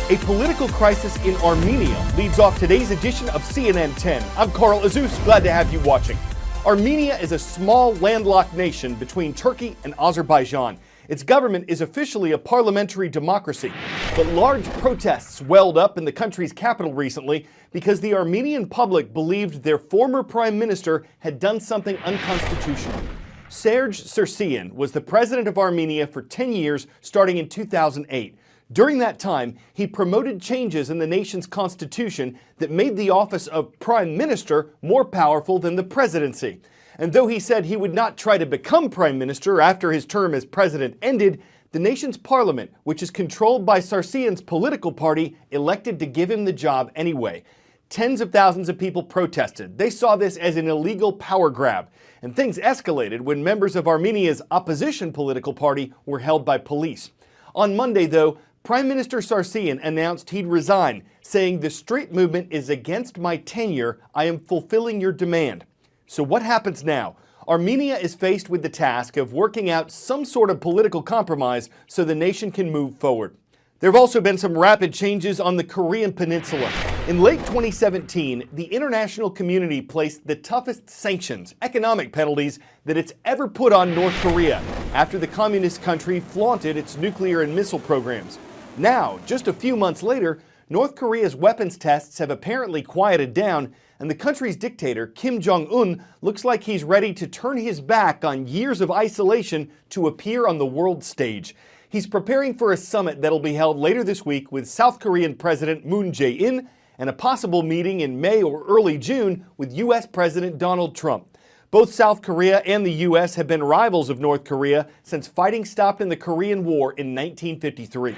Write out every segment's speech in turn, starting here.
A political crisis in Armenia leads off today's edition of CNN 10. I'm Cral, Azuz, glad to have you watching. Armenia is a small landlocked nation between Turkey and Azerbaijan. Its government is officially a parliamentary democracy, but large protests welled up in the country's capital recently because the Armenian public believed their former prime minister had done something unconstitutional. Serge Sargsyan was the president of Armenia for 10 years starting in 2008. During that time, he promoted changes in the nation's constitution that made the office of prime minister more powerful than the presidency. And though he said he would not try to become prime minister after his term as president ended, the nation's parliament, which is controlled by Sargsyan's political party, elected to give him the job anyway. Tens of thousands of people protested. They saw this as an illegal power grab. And things escalated when members of Armenia's opposition political party were held by police. On Monday, though, Prime Minister Sargsyan announced he'd resign, saying the street movement is against my tenure. I am fulfilling your demand. So what happens now? Armenia is faced with the task of working out some sort of political compromise so the nation can move forward. There have also been some rapid changes on the Korean peninsula. In late 2017, the international community placed the toughest sanctions, economic penalties, that it's ever put on North Korea after the communist country flaunted its nuclear and missile programs. Now, just a few months later, North Korea's weapons tests have apparently quieted down, and the country's dictator, Kim Jong-un, looks like he's ready to turn his back on years of isolation to appear on the world stage. He's preparing for a summit that'll be held later this week with South Korean President Moon Jae-in and a possible meeting in May or early June with U.S. President Donald Trump. Both South Korea and the U.S. have been rivals of North Korea since fighting stopped in the Korean War in 1953.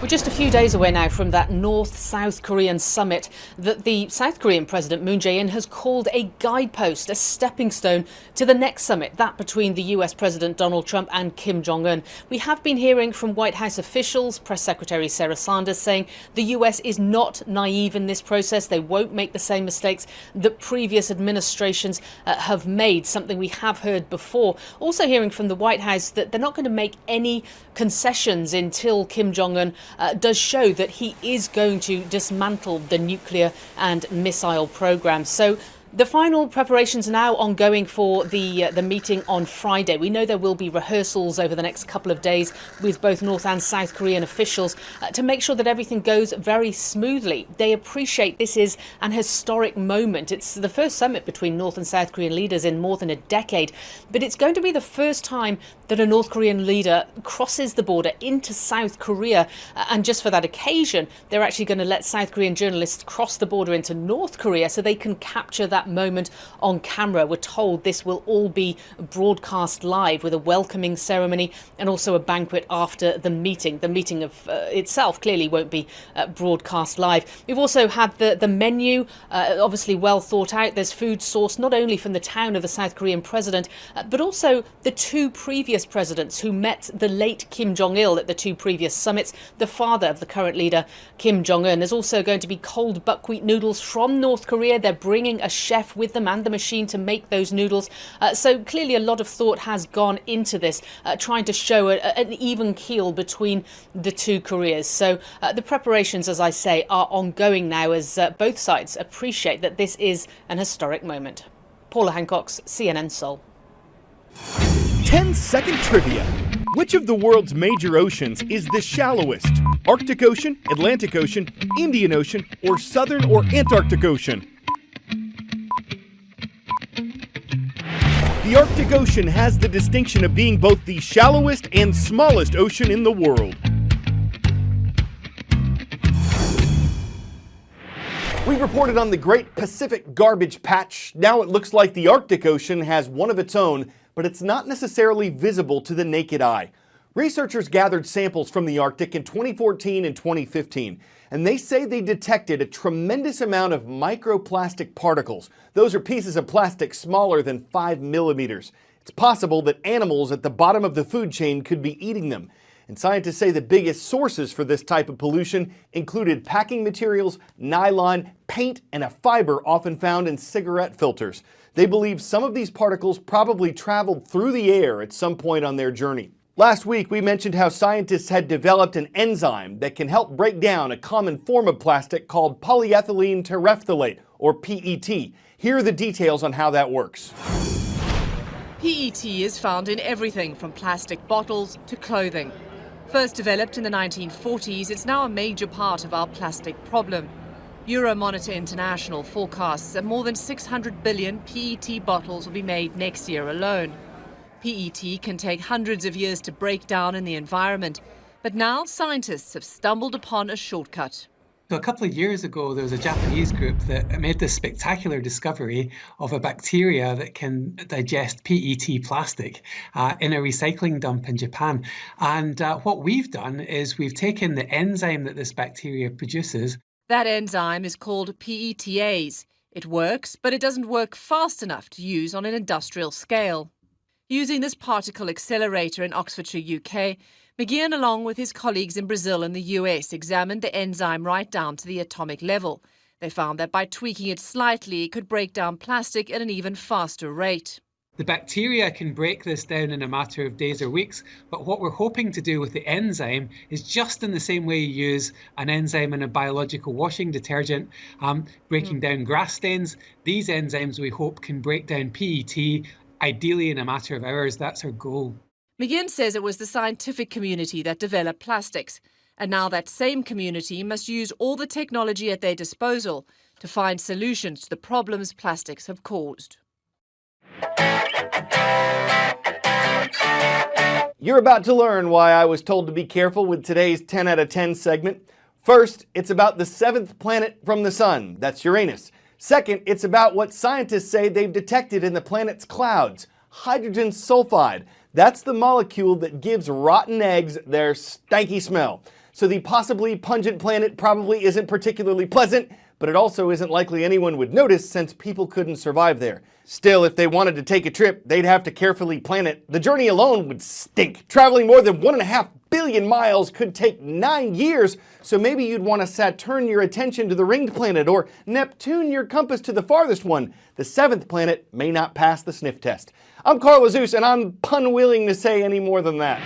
We're just a few days away now from that North-South Korean summit that the South Korean President Moon Jae-in has called a guidepost, a stepping stone to the next summit, that between the US President Donald Trump and Kim Jong-un. We have been hearing from White House officials, Press Secretary Sarah Sanders, saying the US is not naive in this process. They won't make the same mistakes that previous administrations have made, something we have heard before. Also hearing from the White House that they're not going to make any concessions until Kim Jong-un does show that he is going to dismantle the nuclear and missile programs. So the final preparations are now ongoing for the meeting on Friday. We know there will be rehearsals over the next couple of days with both North and South Korean officials to make sure that everything goes very smoothly. They appreciate this is an historic moment. It's the first summit between North and South Korean leaders in more than a decade, but it's going to be the first time that a North Korean leader crosses the border into South Korea. And just for that occasion, they're actually going to let South Korean journalists cross the border into North Korea so they can capture that moment on camera. We're told this will all be broadcast live with a welcoming ceremony and also a banquet after the meeting. The meeting of itself clearly won't be broadcast live. We've also had the menu, obviously well thought out. There's food sourced not only from the town of the South Korean president, but also the two previous presidents who met the late Kim Jong-il at the two previous summits. The father of the current leader, Kim Jong-un. There's also going to be cold buckwheat noodles from North Korea. They're bringing a chef with them and the machine to make those noodles. So clearly a lot of thought has gone into this, trying to show an even keel between the two Koreas. So the preparations, as I say, are ongoing now as both sides appreciate that this is an historic moment. Paula Hancock's CNN Seoul. 10-second trivia. Which of the world's major oceans is the shallowest? Arctic Ocean, Atlantic Ocean, Indian Ocean, or Southern or Antarctic Ocean? The Arctic Ocean has the distinction of being both the shallowest and smallest ocean in the world. We've reported on the Great Pacific Garbage Patch. Now it looks like the Arctic Ocean has one of its own, but it's not necessarily visible to the naked eye. Researchers gathered samples from the Arctic in 2014 and 2015, and they say they detected a tremendous amount of microplastic particles. Those are pieces of plastic smaller than 5 millimeters. It's possible that animals at the bottom of the food chain could be eating them. And scientists say the biggest sources for this type of pollution included packing materials, nylon, paint, and a fiber often found in cigarette filters. They believe some of these particles probably traveled through the air at some point on their journey. Last week, we mentioned how scientists had developed an enzyme that can help break down a common form of plastic called polyethylene terephthalate, or PET. Here are the details on how that works. PET is found in everything from plastic bottles to clothing. First developed in the 1940s, it's now a major part of our plastic problem. Euromonitor International forecasts that more than 600 billion PET bottles will be made next year alone. PET can take hundreds of years to break down in the environment, but now scientists have stumbled upon a shortcut. So a couple of years ago, there was a Japanese group that made this spectacular discovery of a bacteria that can digest PET plastic in a recycling dump in Japan. And what we've done is we've taken the enzyme that this bacteria produces. That enzyme is called PETase. It works, but it doesn't work fast enough to use on an industrial scale. Using this particle accelerator in Oxfordshire, UK, McGeehan, along with his colleagues in Brazil and the US, examined the enzyme right down to the atomic level. They found that by tweaking it slightly, it could break down plastic at an even faster rate. The bacteria can break this down in a matter of days or weeks, but what we're hoping to do with the enzyme is just in the same way you use an enzyme in a biological washing detergent, breaking down grass stains. These enzymes, we hope, can break down PET, ideally in a matter of hours. That's our goal. McGeehan says it was the scientific community that developed plastics, and now that same community must use all the technology at their disposal to find solutions to the problems plastics have caused. You're about to learn why I was told to be careful with today's 10 out of 10 segment. First, it's about the seventh planet from the sun. That's Uranus. Second, it's about what scientists say they've detected in the planet's clouds. Hydrogen sulfide. That's the molecule that gives rotten eggs their stanky smell. So the possibly pungent planet probably isn't particularly pleasant, but it also isn't likely anyone would notice since people couldn't survive there. Still, if they wanted to take a trip, they'd have to carefully plan it. The journey alone would stink. Traveling more than 1.5 billion miles could take 9 years, so maybe you'd want to Saturn your attention to the ringed planet or Neptune your compass to the farthest one. The seventh planet may not pass the sniff test. I'm Carl Azuz, and I'm unwilling to say any more than that.